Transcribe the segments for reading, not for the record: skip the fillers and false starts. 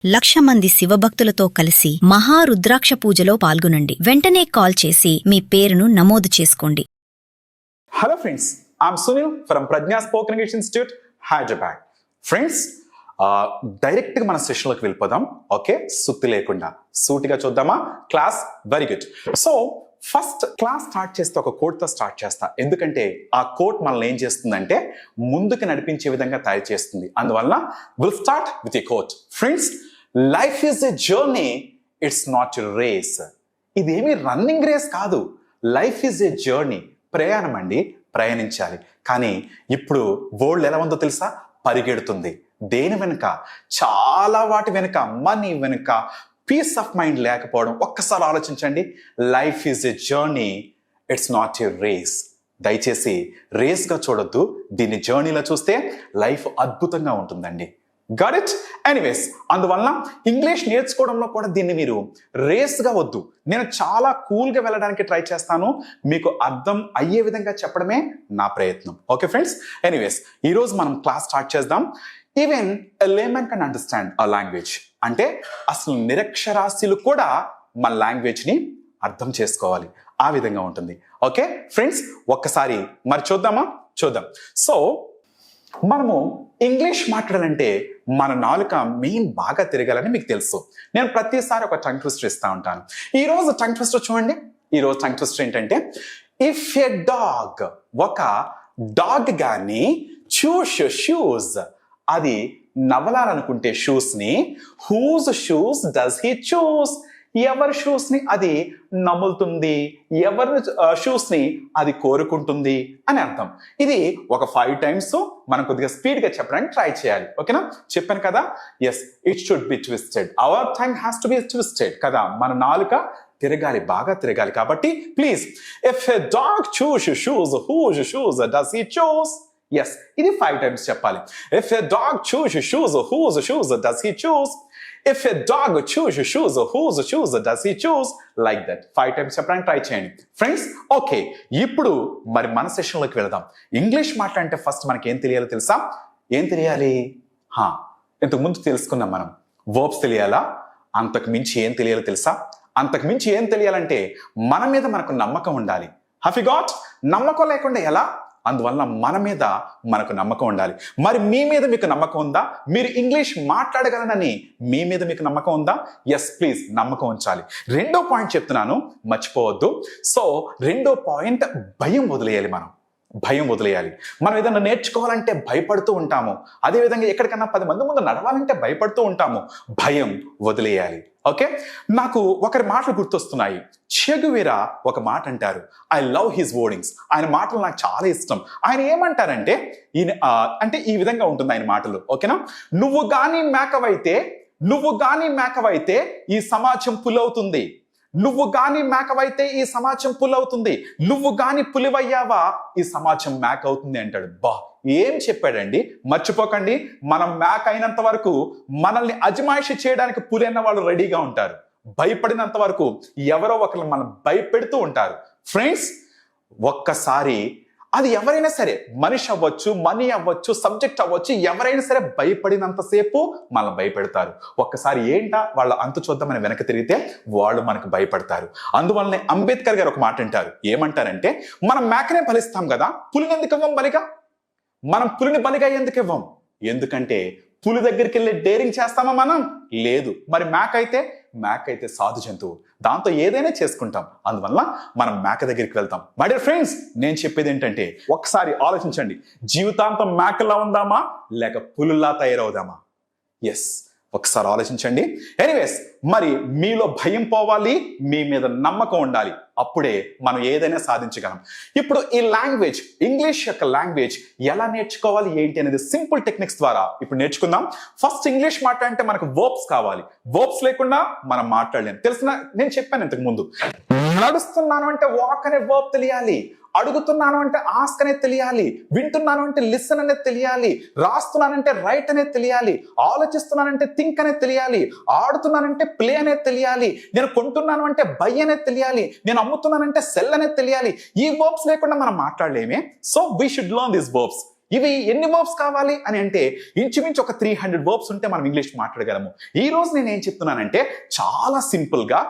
1,00,000 మంది శివభక్తులతో కలిసి మహారుద్రాక్ష పూజలో పాల్గొనండి. వెంటనే కాల్ చేసి మీ పేరును నమోదు చేసుకోండి. Hello friends, I'm Sunil from Pragna spoken English institute, Hyderabad. Friends, డైరెక్ట్గా మన సెషన్లోకి వెళ్ళిపోదాం. ఓకే, సుత్తి లేకుండా సూటిగా చూద్దామా class? Very good. So first class start చేస్తే ఒక కోట్తో స్టార్ట్ చేస్తా, ఎందుకంటే ఆ కోట్ మనల్ని ఏం చేస్తుందంటే ముందుకు నడిపించే విధంగా తయారు చేస్తుంది. అందువల్ల will start with a quote. Friends, life is a journey, it's not a race. ఇదేమీ రన్నింగ్ రేస్ కాదు, లైఫ్ ఈజ్ ఎ జర్నీ. ప్రయాణం అండి, ప్రయాణించాలి. కానీ ఇప్పుడు వరల్డ్ ఎలా ఉందో తెలుసా? పరిగెడుతుంది. దేని వెనుక? చాలా వాటి వెనుక, మనీ వెనుక, పీస్ ఆఫ్ మైండ్ లేకపోవడం. ఒక్కసారి ఆలోచించండి. Life is a journey, it's not a race. దయచేసి రేస్గా చూడొద్దు, దీన్ని జర్నీలో చూస్తే లైఫ్ అద్భుతంగా ఉంటుందండి. Got it? ఎనీవేస్, అందువల్ల ఇంగ్లీష్ నేర్చుకోవడంలో కూడా దీన్ని మీరు రేస్గా వద్దు. నేను చాలా కూల్గా వెళ్ళడానికి ట్రై చేస్తాను, మీకు అర్థం అయ్యే విధంగా చెప్పడమే నా ప్రయత్నం. ఓకే ఫ్రెండ్స్, ఎనీవేస్ ఈరోజు మనం క్లాస్ స్టార్ట్ చేద్దాం. Even a layman can understand a language. అంటే అసలు నిరక్షరాస్యులు కూడా మన లాంగ్వేజ్ని అర్థం చేసుకోవాలి, ఆ విధంగా ఉంటుంది. ఓకే ఫ్రెండ్స్, ఒక్కసారి మరి చూద్దామా? చూద్దాం. సో మనము ఇంగ్లీష్ మాట్లాడాలంటే మన నాలుక మెయిన్ బాగా తిరగాలని మీకు తెలుసు. నేను ప్రతిసారి ఒక టంగ్ ట్విస్టర్ ఇస్తూ ఉంటాను. ఈరోజు టంగ్ ట్విస్టర్ చూడండి. ఈరోజు టంగ్ ట్విస్టర్ ఏంటంటే, ఇఫ్ ఎ డాగ్, ఒక డాగ్ గాని చూస్ షూస్, అది నవలాలనుకుంటే షూస్ ని, హూజ్ షూస్ డస్ హీ చూస్, ఎవరి షూస్ ని అది నములుతుంది, ఎవరి షూస్ ని అది కోరుకుంటుంది అని అర్థం. ఇది ఒక 5 times మనం కొద్దిగా స్పీడ్ గా చెప్పడానికి ట్రై చేయాలి. ఓకేనా? చెప్పాను కదా, yes, it should be twisted. Our tongue has to be twisted కదా. మన నాలుక తిరగాలి, బాగా తిరగాలి. కాబట్టి please, if a dog chews shoes, whose shoes does he choose. Yes, ఇది 5 times చెప్పాలి. If a dog chews shoes, whose shoes does he choose. If a dog choose shoes, whose shoes does he choose? Like that. 5 times చెప్పడానికి try చేయండి friends. Okay, ఇప్పుడు మరి మన సెషన్లోకి వెళదాం. English మాట్లాడంటే first మనకి ఏం తెలియాలో తెలుసా? ఏం తెలియాలి? ఇంతకు ముందు తెలుసుకున్నాం మనం. వర్బ్స్ తెలియాలా? అంతకు మించి ఏం తెలియాలో తెలుసా? అంతకు మించి ఏం తెలియాలంటే మన మీద మనకు నమ్మకం ఉండాలి. Have you got? నమ్మకం లేకుండా ఎలా? అందువల్ల మన మీద మనకు నమ్మకం ఉండాలి. మరి మీ మీద మీకు నమ్మకం ఉందా? మీరు ఇంగ్లీష్ మాట్లాడగలనని మీ మీద మీకు నమ్మకం ఉందా? ఎస్, ప్లీజ్ నమ్మకం ఉంచాలి. రెండో పాయింట్ చెప్తున్నాను, మర్చిపోవద్దు. సో రెండో పాయింట్, భయం వదిలేయాలి. భయం వదిలేయాలి. మనం ఏదైనా నేర్చుకోవాలంటే భయపడుతూ ఉంటాము. అదేవిధంగా ఎక్కడికన్నా 10 మంది ముందు నడవాలంటే భయపడుతూ ఉంటాము. భయం వదిలేయాలి. ఓకే, నాకు ఒకరి మాటలు గుర్తొస్తున్నాయి. చెగువెరా ఒక మాట అంటారు, ఐ లవ్ హిస్ వర్డింగ్స్. ఆయన మాటలు నాకు చాలా ఇష్టం. ఆయన ఏమంటారంటే, అంటే ఈ విధంగా ఉంటుంది ఆయన మాటలు. ఓకేనా? నువ్వు గాని మేకవైతే ఈ సమాజం పులవుతుంది. నువ్వు గాని మేకవైతే ఈ సమాజం పులవుతుంది. నువ్వు గాని పులివయ్యావా ఈ సమాజం మేక అవుతుంది అంటాడు. ఏం చెప్పాడండి? మర్చిపోకండి, మనం మేక అయినంత వరకు మనల్ని అజమాయిషి చేయడానికి పులి అన్న వాళ్ళు రెడీగా ఉంటారు. భయపడినంత వరకు ఎవరో ఒకరు మనం భయపెడుతూ ఉంటారు. ఫ్రెండ్స్, ఒక్కసారి అది ఎవరైనా సరే, మనిషి అవ్వచ్చు, మనీ అవ్వచ్చు, సబ్జెక్ట్ అవ్వచ్చు, ఎవరైనా సరే భయపడినంతసేపు మనల్ని భయపెడతారు. ఒక్కసారి ఏంటా వాళ్ళ అంత చూద్దామని వెనక తిరిగితే వాళ్ళు మనకు భయపడతారు. అందువల్లనే అంబేద్కర్ గారు ఒక మాట అంటారు. ఏమంటారంటే, మనం మేకనే బలిస్తాం కదా, పులిని ఎందుకు ఇవ్వం బలిగా? మనం పులిని బలిగా ఎందుకు ఇవ్వం? ఎందుకంటే పులి దగ్గరికి వెళ్ళి డేరింగ్ చేస్తామా మనం? లేదు. మరి మేక అయితే సాధు జంతువు, దాంతో ఏదైనా చేసుకుంటాం. అందువల్ల మనం మేక దగ్గరికి వెళ్తాం. మై డియర్ ఫ్రెండ్స్, నేను చెప్పేది ఏంటంటే, ఒకసారి ఆలోచించండి. జీవితాంతం మేకలా ఉందామా లేక పులుల్లా తయారవుదామా? ఎస్, ఒకసారి ఆలోచించండి. ఎనీవేస్, మరి మీలో భయం పోవాలి, మీ మీద నమ్మకం ఉండాలి. అప్పుడే మనం ఏదైనా సాధించగలం. ఇప్పుడు ఈ లాంగ్వేజ్, ఇంగ్లీష్ యొక్క లాంగ్వేజ్ ఎలా నేర్చుకోవాలి ఏంటి అనేది సింపుల్ టెక్నిక్స్ ద్వారా ఇప్పుడు నేర్చుకుందాం. ఫస్ట్, ఇంగ్లీష్ మాట్లాడంటే మనకు వర్బ్స్ కావాలి. వర్బ్స్ లేకుండా మనం మాట్లాడలేము. తెలిసిన, నేను చెప్పాను ఇంతకు ముందు, నడుస్తున్నాను అంటే వాక్ అనే వర్బ్ తెలియాలి. అడుగుతున్నాను అంటే ఆస్క్ అనేది తెలియాలి. వింటున్నాను అంటే లిసన్ అనేది తెలియాలి. రాస్తున్నానంటే రైట్ అనేది తెలియాలి. ఆలోచిస్తున్నానంటే థింక్ అనేది తెలియాలి. ఆడుతున్నానంటే ప్లే అనేది తెలియాలి. నేను కొంటున్నాను అంటే బై అనేది తెలియాలి. నేను అమ్ముతున్నానంటే సెల్ అనేది తెలియాలి. ఈ వర్బ్స్ లేకుండా మనం మాట్లాడలేమే. So we should learn these verbs. ఇవి ఎన్ని వర్బ్స్ కావాలి అని అంటే ఇంచుమించు ఒక 300 వర్బ్స్ ఉంటే మనం ఇంగ్లీష్ మాట్లాడగలము. ఈ రోజు నేను ఏం చెప్తున్నానంటే చాలా సింపుల్ గా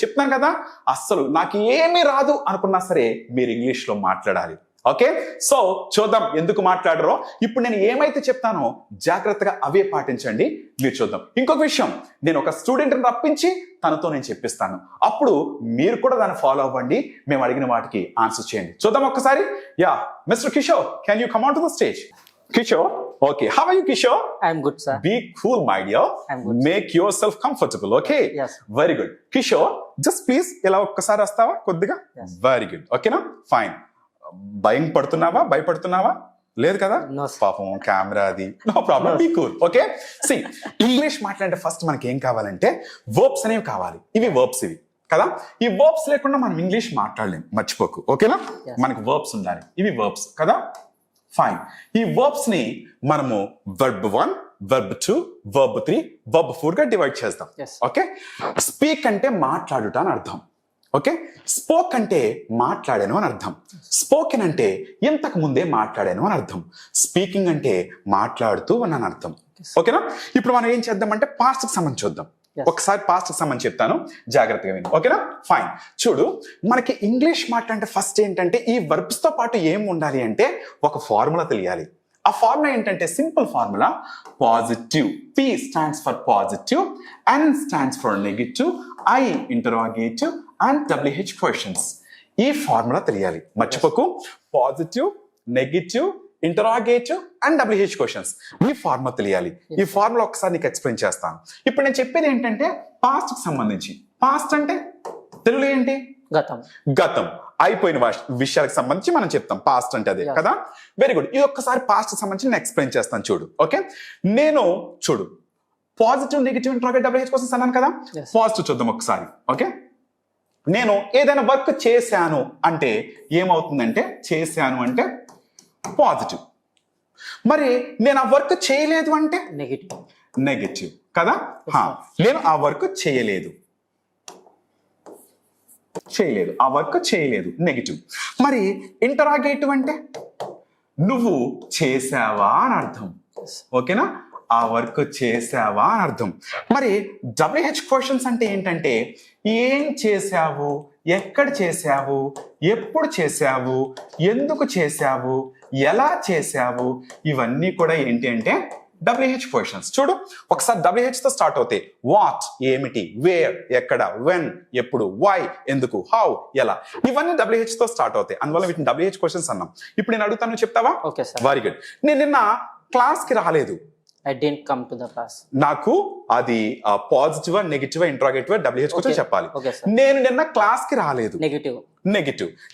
చెప్తున్నాను కదా, అస్సలు నాకు ఏమీ రాదు అనుకున్నా సరే మీరు ఇంగ్లీష్ లో మాట్లాడాలి. ఓకే, సో చూద్దాం ఎందుకు మాట్లాడరో. ఇప్పుడు నేను ఏమైతే చెప్తానో జాగ్రత్తగా అవే పాటించండి, మీరు చూద్దాం. ఇంకొక విషయం, నేను ఒక స్టూడెంట్ని రప్పించి తనతో నేను చెప్పిస్తాను, అప్పుడు మీరు కూడా దాన్ని ఫాలో అవ్వండి, మేము అడిగిన వాటికి ఆన్సర్ చేయండి. చూద్దాం ఒక్కసారి. Yeah, mister Kishore, can you come on to the stage? Kishore, okay, how are you, Kishore? I'm good, sir. Be cool, my dear. I'm good. Make yourself comfortable, okay? Yes. Very good. Kishore, just please ఇలా ఒక్కసారి వస్తావా కొద్దిగా? Yes. Very good. ఓకేనా? Fine. భయపడుతున్నావా? లేదు కదా? No, sir. పాపం camera అది. No problem, be cool. Okay, see English మాట్లాడే ఫస్ట్ మనకి ఏం కావాలంటే వర్బ్స్ అనేవి కావాలి. ఇవి వర్బ్స్ ఇవి కదా, ఈ వర్బ్స్ లేకుండా మనం ఇంగ్లీష్ మాట్లాడలేం, మర్చిపోకు. ఓకేనా? Yes. మనకు వర్బ్స్ ఉండాలి, ఇవి వర్బ్స్ కదా. ఫైన్, ఈ వర్బ్స్ ని మనము verb 1, verb 2, verb 3, verb 4 గా డివైడ్ చేద్దాం. Yes. ఓకే, స్పీక్ అంటే మాట్లాడుట అని అర్థం. ఓకే, స్పోక్ అంటే మాట్లాడాను అని అర్థం. స్పోకెన్ అంటే ఇంతకు ముందే మాట్లాడాను అని అర్థం. స్పీకింగ్ అంటే మాట్లాడుతూ ఉన్నాను అర్థం. ఓకేనా? ఇప్పుడు మనం ఏం చేద్దామంటే పాస్ట్ కి సంబంధించి చూద్దాం. Yes. ఒకసారి పాస్ట్ కి సంబంధించి చెప్తాను, జాగ్రత్తగా విను. ఓకేనా? ఫైన్. చూడు, మనకి ఇంగ్లీష్ మాట్లాడే ఫస్ట్ ఏంటంటే ఈ వర్బ్స్ తో పాటు ఏం ఉండాలి అంటే ఒక ఫార్ములా తెలియాలి. ఆ ఫార్ములా ఏంటంటే simple formula, positive. P stands for positive, N stands for negative, I interrogative and WH questions. ఈ ఫార్ములా తెలియాలి, మర్చిపోకు. Positive, negative, interrogative and WH questions, ఈ ఫార్ములా తెలియాలి. ఈ ఫార్ములా ఒకసారి నీకు ఎక్స్ప్లెయిన్ చేస్తాను. ఇప్పుడు నేను చెప్పేది ఏంటంటే పాస్ట్ కి సంబంధించి. పాస్ట్ అంటే తెలుగులో ఏంటి? గతం, అయిపోయిన విషయాలకు సంబంధించి మనం చెప్తాం పాస్ట్ అంటే అదే కదా. Very good. ఇది ఒక్కసారి పాస్ట్ సంబంధించి నేను ఎక్స్ప్లెయిన్ చేస్తాను చూడు. ఓకే, నేను చూడు positive, negative, interrogative, WH questions అన్నాను కదా. పాజిటివ్ చూద్దాం ఒకసారి. ఓకే, నేను ఏదైనా వర్క్ చేశాను అంటే ఏమవుతుందంటే, చేశాను అంటే పాజిటివ్. మరి నేను ఆ వర్క్ చేయలేదు అంటే నెగటివ్ కదా. నేను ఆ వర్క్ చేయలేదు, ఆ వర్క్ చేయలేదు, నెగటివ్. మరి ఇంటరాగేటివ్ అంటే నువ్వు చేసావా అని అర్థం. ఓకేనా? ఆ వర్క్ చేసావా అని అర్థం. మరి WH క్వశ్చన్స్ అంటే ఏంటంటే ఏం చేశావు, ఎక్కడ చేశావు, ఎప్పుడు చేశావు, ఎందుకు చేశావు, ఎలా చేశావు, ఇవన్నీ కూడా ఏంటి అంటే WH క్వశ్చన్స్. చూడు ఒకసారి WH తో స్టార్ట్ అవుతాయి. వాట్ ఏమిటి, వేర్ ఎక్కడ, వెన్ ఎప్పుడు, వై ఎందుకు, హౌ ఎలా, ఇవన్నీ WH తో స్టార్ట్ అవుతాయి. అందువల్ల వీటిని WH క్వశ్చన్స్ అన్నాం. ఇప్పుడు నేను అడుగుతాను, చెప్తావా? Okay sir. Very good. నేను నిన్న క్లాస్ కి రాలేదు. I didn't come to the class. నాకు అది positive, negative, interrogative, WH question చెప్పాలి. Okay, sir. నేను నిన్న క్లాస్ కి రాలేదు, నెగటివ్.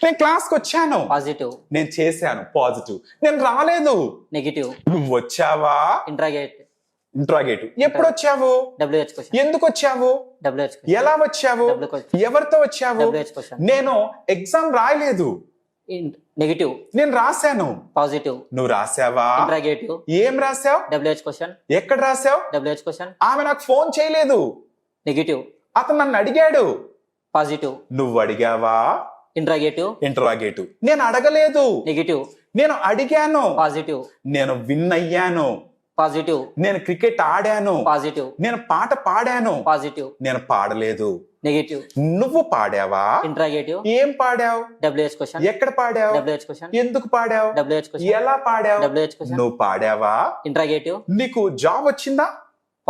నేను క్లాస్ కి వచ్చాను, పాజిటివ్. నేను చేశాను, పాజిటివ్. నేను రాలేదు, నెగటివ్. నువ్వు వచ్చావా, ఇంటరాగేటివ్. ఎప్పుడు వచ్చావు, WH క్వశ్చన్. ఎందుకు వచ్చావు, WH క్వశ్చన్. ఎలా వచ్చావు, ఎవరితో వచ్చావు. WH question. నేను ఎగ్జామ్ రాయలేదు, నెగటివ్. నేను రాశాను, పాజిటివ్. నువ్వు రాసావా, ఇంటరాగేటివ్. ఏం రాసావు, WH క్వశ్చన్. ఎక్కడ రాసావు, WH క్వశ్చన్. ఆమె నాకు ఫోన్ చేయలేదు, నెగటివ్. అతను నన్ను అడిగాడు, పాజిటివ్. నువ్వు అడిగావా, ఇంటరాగేటివ్. నేను అడగలేదు, నెగటివ్. నేను అడిగాను, పాజిటివ్. నేను విన్ అయ్యాను, పాజిటివ్. నేను క్రికెట్ ఆడాను, పాజిటివ్. నేను పాట పాడాను, పాజిటివ్. నేను పాడలేదు, నెగటివ్. నువ్వు పాడావా, ఇంటరాగేటివ్. ఏం పాడావు, WH క్వశ్చన్. ఎక్కడ పాడావు, WH క్వశ్చన్. ఎందుకు పాడావు, WH క్వశ్చన్. ఎలా పాడావు, WH క్వశ్చన్. నువ్వు పాడావా, ఇంటరాగేటివ్. నీకు జాబ్ వచ్చిందా,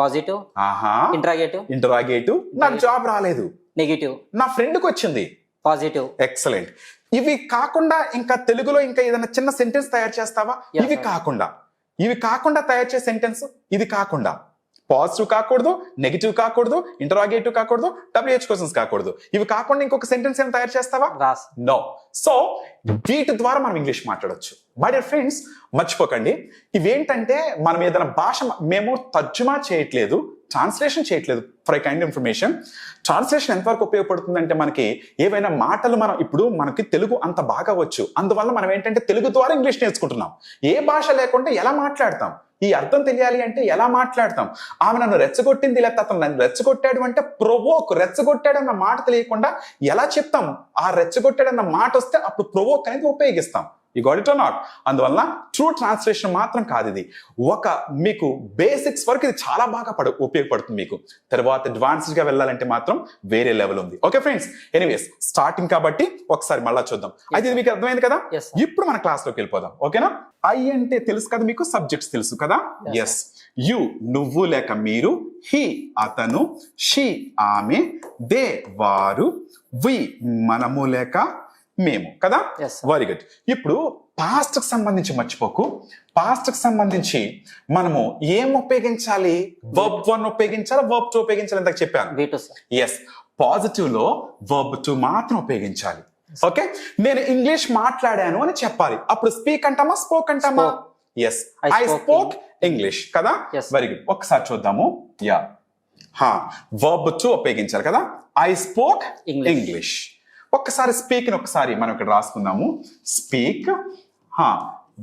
పాజిటివ్. ఆహా, ఇంటరాగేటివ్. నాకు జాబ్ రాలేదు, నెగటివ్. నా ఫ్రెండ్కి వచ్చింది, పాజిటివ్. ఎక్సలెంట్. ఇవి కాకుండా ఇంకా తెలుగులో ఇంకా ఏదైనా చిన్న సెంటెన్స్ తయారు చేస్తావా? ఇవి కాకుండా తయారు చేసే సెంటెన్స్, ఇది కాకుండా పాజిటివ్ కాకూడదు, నెగిటివ్ కాకూడదు, ఇంటరాగేటివ్ కాకూడదు, WH క్వశ్చన్స్ కాకూడదు. ఇవి కాకుండా ఇంకొక సెంటెన్స్ ఏం తయారు చేస్తావా? నో. సో వీటి ద్వారా మనం ఇంగ్లీష్ మాట్లాడొచ్చు. మై డియర్ ఫ్రెండ్స్, మర్చిపోకండి, ఇవేంటంటే మనం ఏదైనా భాష మేము తర్జుమా చేయట్లేదు, ట్రాన్స్లేషన్ చేయట్లేదు. For I kind information, translation ఎంతవరకు ఉపయోగపడుతుందంటే మనకి ఏవైనా మాటలు ఇప్పుడు మనకి తెలుగు అంత బాగా వచ్చు, అందువల్ల మనం ఏంటంటే తెలుగు ద్వారా ఇంగ్లీష్ నేర్చుకుంటున్నాం. ఏ భాష లేకుండా ఎలా మాట్లాడతాం, ఈ అర్థం తెలియాలి అంటే ఎలా మాట్లాడతాం. ఆమె నన్ను రెచ్చగొట్టింది, లేకపోతే అతను నన్ను రెచ్చగొట్టాడు అంటే ప్రొవోక్, రెచ్చగొట్టాడు అన్న మాట తెలియకుండా ఎలా చెప్తాం. ఆ రెచ్చగొట్టాడు అన్న మాట వస్తే అప్పుడు ప్రొవోక్ అనేది ఉపయోగిస్తాం. You got it or not? అందువల్ల ట్రూ ట్రాన్స్లేషన్ మాత్రం కాదు ఇది, ఒక మీకు బేసిక్స్ వరకు ఇది చాలా బాగా ఉపయోగపడుతుంది మీకు. తర్వాత అడ్వాన్స్డ్ గా వెళ్ళాలంటే మాత్రం వేరే లెవెల్ ఉంది. ఓకే ఫ్రెండ్స్, ఎనీవేస్ స్టార్టింగ్ కాబట్టి ఒకసారి మళ్ళా చూద్దాం. అయితే ఇది మీకు అర్థమైంది కదా? Yes, sir. ఇప్పుడు మన క్లాస్ లోకి వెళ్ళిపోదాం. ఓకేనా? ఐ అంటే తెలుసు కదా మీకు, సబ్జెక్ట్స్ తెలుసు కదా? Yes, yes. యు నువ్వు లేక మీరు, హీ అతను, షీ ఆమె, దే వారు, వి మనము లేక మేము కదా? Yes, sir. Very good. ఇప్పుడు పాస్ట్ కి సంబంధించి మర్చిపోకు. పాస్ట్ కి సంబంధించి మనము ఏం ఉపయోగించాలి? వర్బ్ 1 ఉపయోగించాలి, వర్బ్ 2 ఉపయోగించాలి ఇందాక చెప్పాను. V2 sir. ఎస్, పాజిటివ్ లో వర్బ్ 2 మాత్రం ఉపయోగించాలి. ఓకే, నేను ఇంగ్లీష్ మాట్లాడాను అని చెప్పాలి. అప్పుడు స్పీక్ అంటామా, స్పోక్ అంటామా? ఎస్, ఐ స్పోక్ ఇంగ్లీష్ కదా? Yes. Very good. ఒకసారి చూద్దాము. యా, వర్బ్ 2 ఉపయోగించాలి కదా? I spoke English. ఇంగ్లీష్. ఒక్కసారి స్పీక్ ని ఒకసారి మనం ఇక్కడ రాసుకుందాము. స్పీక్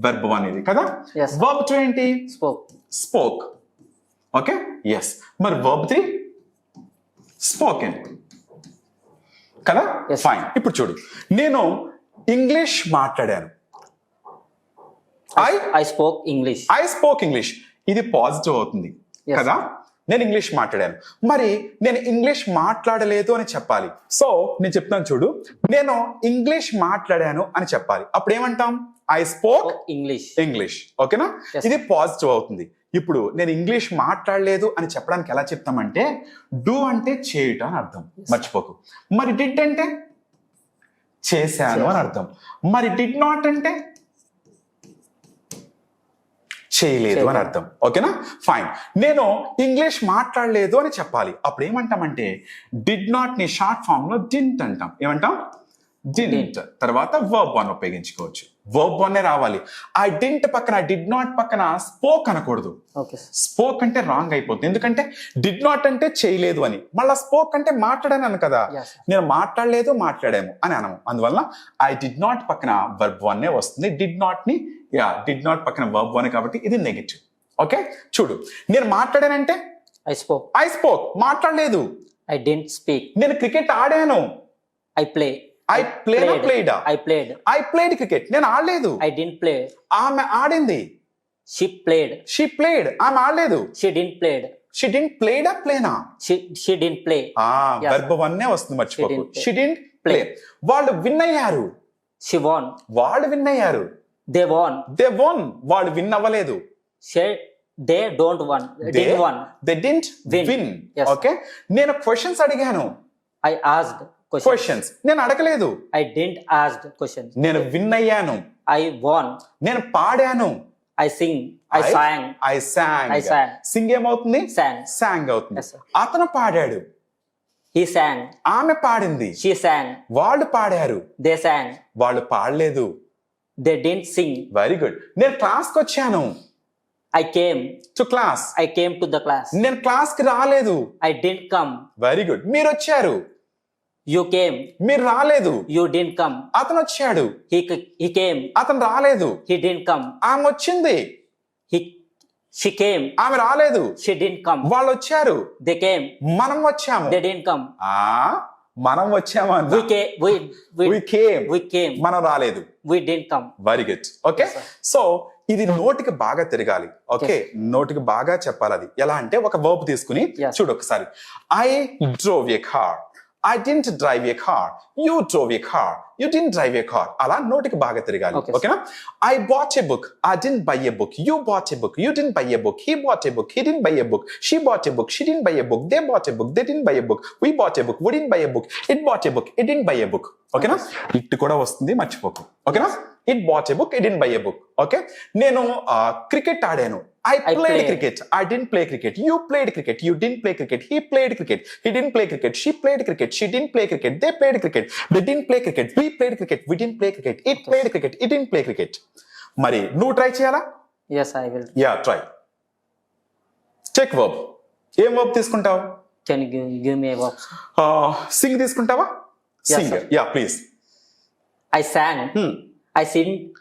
వెర్బ్ 1 ఇది కదా? Yes. వర్బ్ 2 ఏంటి? Spoke. స్పోక్. Okay, yes. మరి వర్బ్ 3 స్పోకెన్ కదా? Yes. ఫైన్. ఇప్పుడు చూడు, నేను ఇంగ్లీష్ మాట్లాడాను. I spoke English. I spoke English. ఇది పాజిటివ్ అవుతుంది Yes. కదా? నేను ఇంగ్లీష్ మాట్లాడాను. మరి నేను ఇంగ్లీష్ మాట్లాడలేదు అని చెప్పాలి. సో నేను చెప్తాను చూడు, నేను ఇంగ్లీష్ మాట్లాడాను అని చెప్పాలి. అప్పుడు ఏమంటాం? I spoke Spoke English. English. ఓకేనా? Yes. ఇది పాజిటివ్ అవుతుంది. ఇప్పుడు నేను ఇంగ్లీష్ మాట్లాడలేదు అని చెప్పడానికి ఎలా చెప్తామంటే, డూ అంటే చేయుట అని అర్థం, మర్చిపోకు. మరి డిడ్ అంటే చేశాను అని అర్థం. మరి డిడ్ నాట్ అంటే చేయలేదు అని అర్థం. ఓకేనా? ఫైన్. నేను ఇంగ్లీష్ మాట్లాడలేదు అని చెప్పాలి. అప్పుడు ఏమంటామంటే డిడ్ నాట్ ని షార్ట్ ఫామ్ లో డింట్ అంటాం. ఏమంటాం? డింట్. తర్వాత వర్బ్ 1 ఉపయోగించుకోవచ్చు. వర్బ్ 1 రావాలి. ఆ డింట్ పక్కన, డిడ్ నాట్ పక్కన స్పోక్ అనకూడదు. Okay sir. స్పోక్ అంటే రాంగ్ అయిపోతుంది. ఎందుకంటే డిడ్ నాట్ అంటే చేయలేదు అని, మళ్ళీ స్పోక్ అంటే మాట్లాడాను కదా? Yes, sir. నేను మాట్లాడలేదు మాట్లాడాము అని అనము. అందువల్ల ఐ డిడ్ నాట్ పక్కన వర్బ్ 1 వస్తుంది. డిడ్ నాట్ ని డిడ్ నాట్ పక్కన వర్బ్ 1 కాబట్టి ఇది నెగటివ్. ఓకే, చూడు, నేను మాట్లాడానంటే I spoke. ఐ స్పోక్, మాట్లాడలేదు. I didn't speak. నేను క్రికెట్ ఆడాను. I play. ఐ ప్లేడా ప్లేడా? I played. I played cricket. నేను ఆడలేదు. I didn't play. ఆమె ఆడింది. She played. She played. ఆమె ఆడలేదు. She didn't play. She didn't ప్లేడా ప్లేనా? She didn't play. Yes. Verb 1 వస్తుంది, మర్చిపోకు. She didn't play. She didn't play. వాళ్ళు విన్ అయ్యారు. She won. వాళ్ళు విన్ అయ్యారు. They won. They one. వాళ్ళు విన్ అవ్వలేదు. They don't won. Didn't won. They didn't Win. Win. Yes. Okay, నేను questions అడిగాను. I asked questions. క్వశ్చన్స్ నేను అడగలేదు. I didn't ask questions. నేను విన్ అయ్యాను. I won. నేను పాడాను. I sing. I sang. I song. I sang. Singh ఏమవుతుంది? Sang. Song అవుతుంది. Yes, sir. అతను పాడాడు. He sang. ఆమె పాడింది. She sang. వాళ్ళు పాడారు. They sang. వాళ్ళు పాడలేదు. They didn't sing. Very good. నేను క్లాస్ కి వచ్చాను. I came. To class. I came to the class. నేను క్లాస్ కి రాలేదు. I didn't come. Very good. మీరు వచ్చారు. You came. మీరు రాలేదు. You didn't come. అతను వచ్చాడు. He came. అతను రాలేదు. He didn't come. ఆమె వచ్చింది. She came. ఆమె రాలేదు. She didn't come. వాళ్ళు వచ్చారు. They came. మనం వచ్చాము. They didn't come. మనం వచ్చాము అన్న. We came. We came. We came. మనం రాలేదు. We didn't come. Very good. Okay, Yes, sir. So ఇది నోటికి బాగా తిరగాలి. ఓకే, నోటికి బాగా చెప్పాలి. అది ఎలా అంటే ఒక వర్బ్ తీసుకుని Yes. చూడు ఒకసారి. I drove A car. I didn't drive a car. You drove a car. You didn't drive a car. అలా నోటికి బాగా తిరగాలి. Okay, ఓకేనా? I bought a book. I didn't buy a book. You bought a book. You didn't buy a book. He bought a book. He didn't buy a book. She bought a book. She didn't buy a book. They bought a book. They didn't buy a book. We bought a book. We didn't buy a book. It bought a book. It didn't buy a book. ఓకేనా? It కూడా వస్తుంది, మర్చిపోకు. ఓకేనా? It bought a book. It didn't buy a book. Okay, నేను cricket ఆడాను. I played cricket. I didn't play cricket. You played cricket. You didn't play cricket. He played cricket. He didn't play cricket. She played cricket. She didn't play cricket. They played cricket. They didn't play cricket. We played cricket. We didn't play cricket. It played cricket. It didn't play cricket. మరి నువ్వు try చేయాలా? Yes, I will. Yeah, try. Check verb. ఏం verb తీసుకుంటావు? Can you give me a box? Sing తీసుకుంటావా? Yes, sing. sir. Yeah, please. I sang.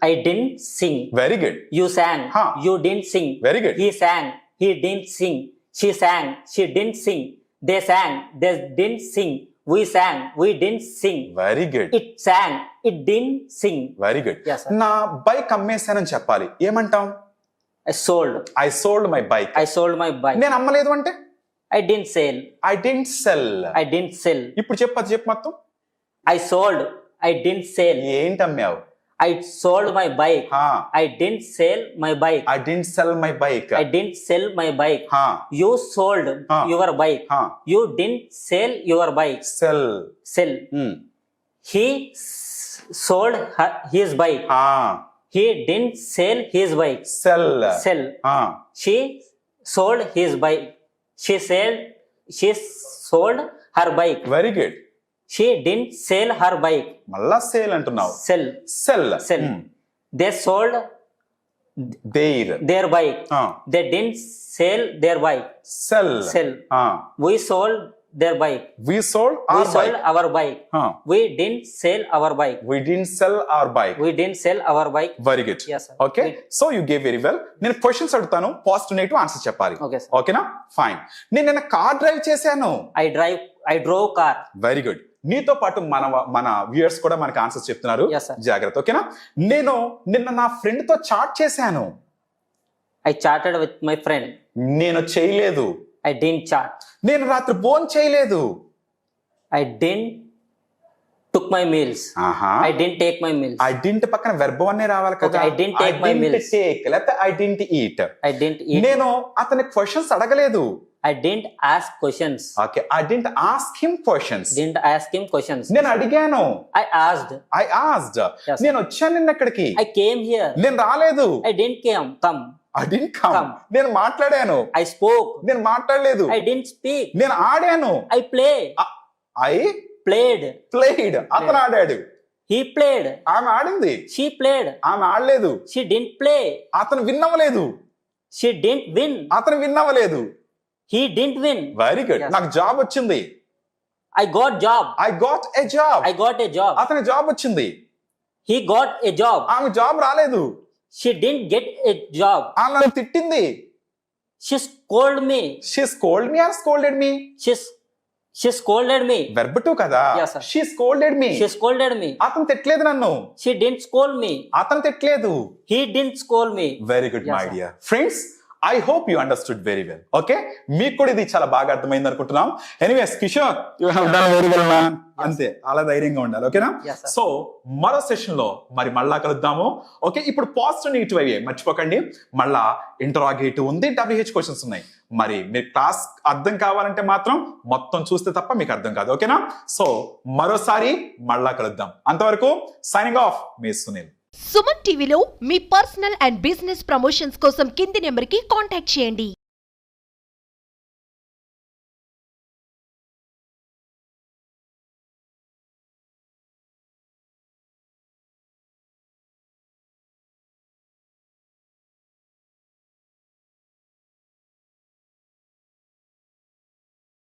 I didn't sing. Very good. You sang. Huh. You didn't sing. Very good. He sang. He didn't sing. She sang. She didn't sing. They sang. They didn't sing. We sang. We didn't sing. Very good, It sang. It didn't sing. Very good. Yes, sir. నా bike అమ్మేశానని చెప్పాలి, ఏమంటాం? I sold. I sold my bike. I sold my bike. నేను అమ్మలేదు అంటే I didn't sell. I didn't sell. I didn't sell. ఇప్పుడు చెప్పు మొత్తం. I sold. I didn't sell. ఏంటి అమ్మావు? I sold my bike. I didn't sell my bike. I didn't sell my bike. I didn't sell my bike. You sold your bike. You didn't sell your bike. Sell. Sell. He sold his bike. He didn't sell his bike. Sell. Sell. She sold his bike. She sold her bike. Very good. She didn't sell her bike. మళ్ళా sale అంటున్నావు. Sell. Sell. Sell. They sold their. their bike. They didn't sell their bike. Sell. Sell. We sold their bike. We sold We our sold bike. our bike. We didn't sell our bike. We didn't sell our bike. We didn't sell our bike. Very good. Yes, sir. Okay, so you gave very well. నేను questions అడుగుతాను, positive negative answer చెప్పాలి. Okay, sir. ఓకేనా? Fine. నేను నిన్న car drive చేశాను. I drove car. Very good. నీతో పాటు మన వ్యూయర్స్ కూడా మనకి ఆన్సర్స్ చెప్తున్నారు. Yes, sir. జాగ్రత్త. ఓకేనా? నేను నిన్న నా ఫ్రెండ్ తో చాట్ చేశాను. I chatted with my friend. నేను చేయలేదు. I didn't chat. నేను రాత్రి భోజనం చేయలేదు. I didn't took my meals. I didn't take my meals. I didn't పక్కన వెర్బ్ అనే రావాలి కదా. Okay, I didn't take my meals. Take లేకపోతే I didn't eat. I didn't eat. నేను అతని క్వశ్చన్స్ అడగలేదు. I didn't ask questions. Okay, I didn't ask him questions. Didn't ask him questions. నేను అడిగాను. I asked. I asked. Yes. నేను వచ్చాను నిన్న ఇక్కడికి. I came here. నేను రాలేదు. I didn't come. I didn't come. Come. నేను మాట్లాడాను. I spoke. నేను మాట్లాడలేదు. I didn't speak. నేను ఆడాను. I I played. ప్లేడ్. అతను ఆడాడు. He played. ఆమె ఆడింది. She played. ఆమె ఆడలేదు. She didn't play. అతను విన్నవలేదు. She didn't win. అతను విన్నవలేదు. He didn't win. Very good. Yes. నాకు జాబ్ వచ్చింది. I got job. I got a job. I got a job. అతని జాబ్ వచ్చింది. He got a job. ఆమె job రాలేదు. She didn't get a job. ఆమె నన్ను తిట్టింది. She scolded me. She scold me or scolded me? She scolded me. Verb two కదా. Yes, sir. She scolded me. She scolded me. అతను తిట్టలేదు నన్ను. She didn't scold me. అతను తిట్టలేదు. He didn't scold me. Very good Yes, my sir. Dear friends. I hope you understood very well. Okay, మీకు కూడా ఇది చాలా బాగా అర్థమైంది అనుకుంటున్నాం. Anyways Kishore, you have done very well man. అంతే, అలా ధైర్యంగా ఉండాలి. ఓకేనా? Yes, sir. సో మరో సెషన్ లో మరి మళ్ళా కలుద్దాము. ఓకే, ఇప్పుడు పాజిటివ్ నెగిటివ్ అయ్యే మర్చిపోకండి. మళ్ళా ఇంటరాగేటివ్ ఉంది, WH క్వశ్చన్స్ ఉన్నాయి. మరి మీరు క్లాస్ అర్థం కావాలంటే మాత్రం మొత్తం చూస్తే తప్ప మీకు అర్థం కాదు. ఓకేనా? సో మరోసారి మళ్ళా కలుద్దాం. అంతవరకు సైనింగ్ ఆఫ్, మీ సునీల్. సుమన్ టీవీలో మీ పర్సనల్ అండ్ బిజినెస్ ప్రమోషన్స్ కోసం కింది నెంబర్కి కాంటాక్ట్ చేయండి.